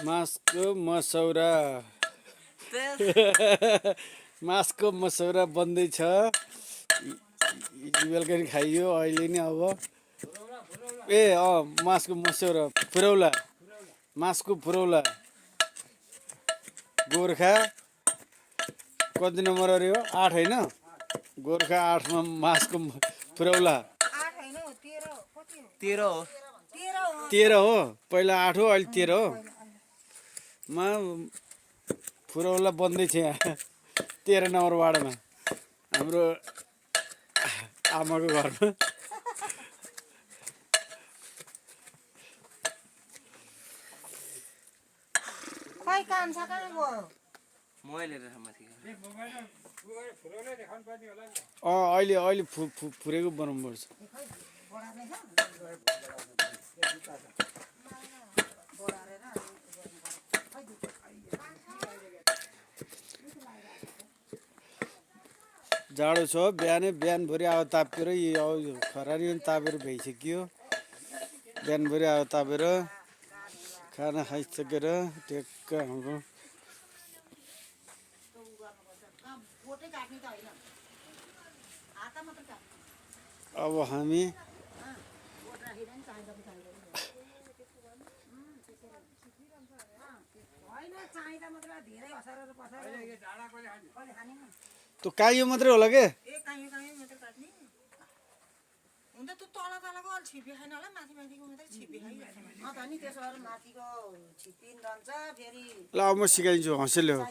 मासको मसौरा मासको मसौरा बन्दैछ। बेलुका नि खाइयो, अहिले नि अब मासको मसौरा फुरौला, मासको फुरौला गोर्खा कति नम्बर अरे हो? 8 होइन? गोर्खा 8मा मासको फुरौला 13 हो। पहिला 8 हो, अहिले 13 हो। मा फुरौला बन्दैछ यहाँ 13 नम्बर वार्डमा हाम्रो आमाको घरमा। खै काम छ कहाँ गयो? अहिले फुरेको बनाउनु पर्छ। जाडो छ, बिहानभरि आगो तापेर खरानी पनि तापेर भइसक्यो। बिहानभरि आगो तापेर खाना खाइसकेर टेक्क हाम्रो अब हामी त्यो काइयो मात्रै होला के? ल अब म सिकाइदिन्छु, हँसेले हो।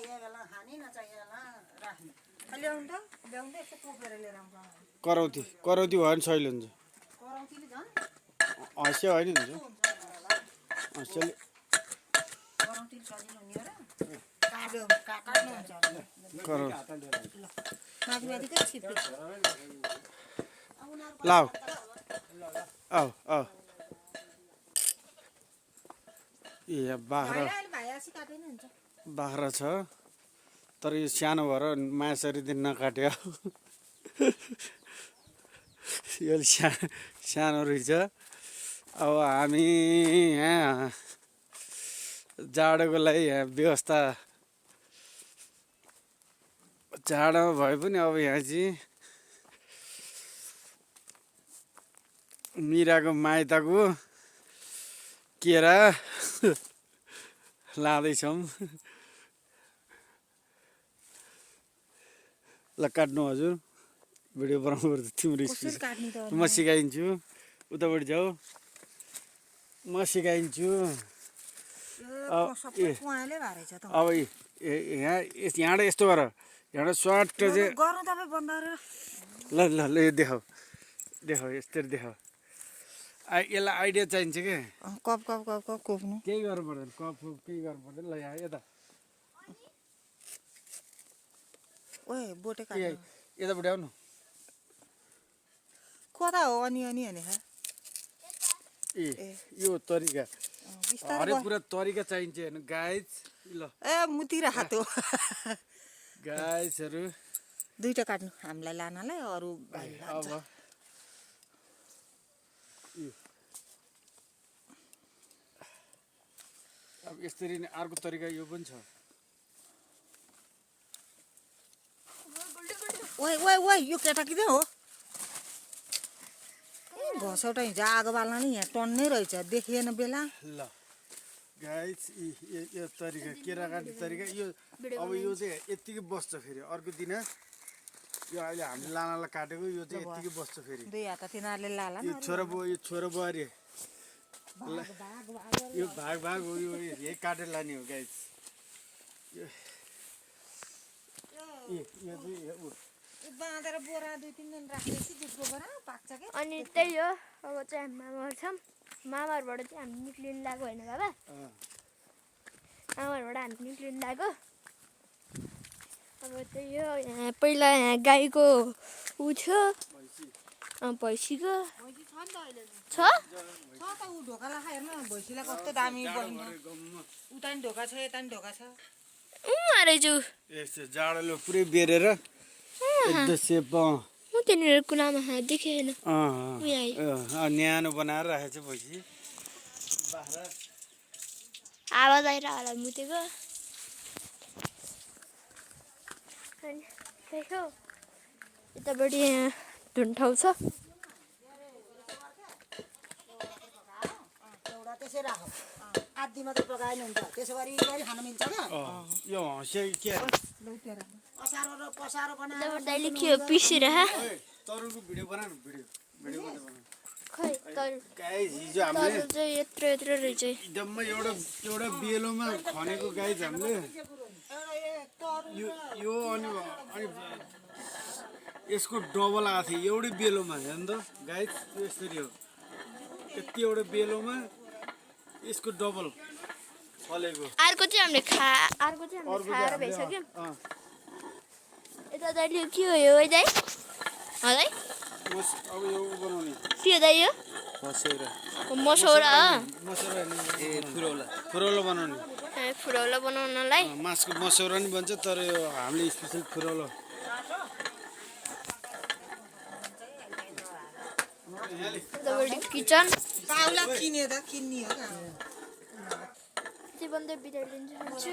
करौती भयो भने सहिले हुन्छ। हँसे होइन हुन्छ हँसेले। लाऊ औ ए बाख्रा छ, तर यो सानो भएर मासरी दिन नकाट्यो। यो सानो रहेछ। अब हामी यहाँ जाडोको लागि यहाँ व्यवस्था जाडो भए पनि अब यहाँ चाहिँ मिराको माइतको केरा लाँदैछौँ। ल काट्नु हजुर, भिडियो बनाउनु पर्छ। तिम्रो स्पिड म सिकाइदिन्छु। उतापट्टि जाऊ, म सिकाइदिन्छु। अब यहाँबाट यस्तो गर, यहाँबाट स्वाट चाहिँ ल ल ल यो देखाऊ यस्तरी देखाऊ। यसलाई आइडिया चाहिन्छ कि कप कोप्नु केही गर्नु पर्दैन, कप केही गर्नु पर्दैन। ल यहाँ यता यतापट्टि आउनु। कता हो अनि भने यो तरिका हरेक कुरा तरिका चाहिन्छ हेर्नु गाइज। ल मुतिर हात हो। गाइजहरू दुईटा काट्नु हामीलाई लानलाई, अरू अब यसरी नै अर्को तरिका यो पनि छ। यो केटा किन हो? घसौटा हिजो आगो बाल्न नि यहाँ टन्नै रहेछ, देखिएन बेला। ल गाइज यो तरिका केरा काट्ने तरिका यो। अब यो चाहिँ यत्तिकै बस्छ। फेरि अर्को दिन यो अहिले हामीले लानालाई काटेको यो चाहिँ यत्तिकै बस्छ। फेरि दुई हात तिनीहरूले लाला। यो छोरो बुहारी यो भाग हो। यो यही काटेर लाने हो गाइज। बाँधेर बोरा 2-3 दिन राखेपछि दुधको बोरा पाक्छ के। अनि त्यही हो। अब चाहिँ हामी मामाहरू छौँ, मामाहरूबाट चाहिँ हामी निक्लिनु लाग्यो होइन बाबा? मामाहरूबाट हामी निक्लिनु लाग्यो। अब त्यही हो। यहाँ पहिला यहाँ गाईको ऊ थियो, भैँसीको छ। ढोकालाई हेर्नु, भैँसीलाई कस्तो दामी बहिनी। उता नि ढोका छ, यता नि ढोका छ। रहेछु यस्तो जाडोले पुरै बेरेर त्यहाँनिर कुनामा देखेन। न्यानो बनाएर राखेको छ भैँसी बाख्रा। आवाज आइरहेको होला मुतेको अनि त्यही हो यतापट्टि यहाँ धुन ठाउँ छ एउटा त्यसै राख आदि मात्रै पकाए नि हुन्छ त्यसो गरी खान मिल्छ क्या यो हँसिया के असारो र पसारो बनाएर यतापट्टि दाइले के हो पिसिरह तरुलको भिडियो बना न भिडियो मात्रै बना खै तर गाइस हिजो हामीले तर चाहिँ यत्रो यत्रो रहेछ जम्मा एउटा बेलोमा खनेको गाइस हामीले यो अनि यसको डबल आएको थियो एउटै बेलोमा हेर्नु त गाइस यो यसरी हो यति एउटा बेलोमा यसको डबल फलेको अर्को चाहिँ हामीले खाएर भइसक्यो यता दाइले के हो यो है दाइ दाइ अब यो बनाउने के हो दाइ यो मसौरा ए फुरौलो बनाउने फुरौलो बनाउनलाई मासको मसौरा नि भन्छ तर यो हामीले स्पेसल फुरौलो किचन पाउला किने त किन्ने हो त्यो भन्दै बिदा लिन्छु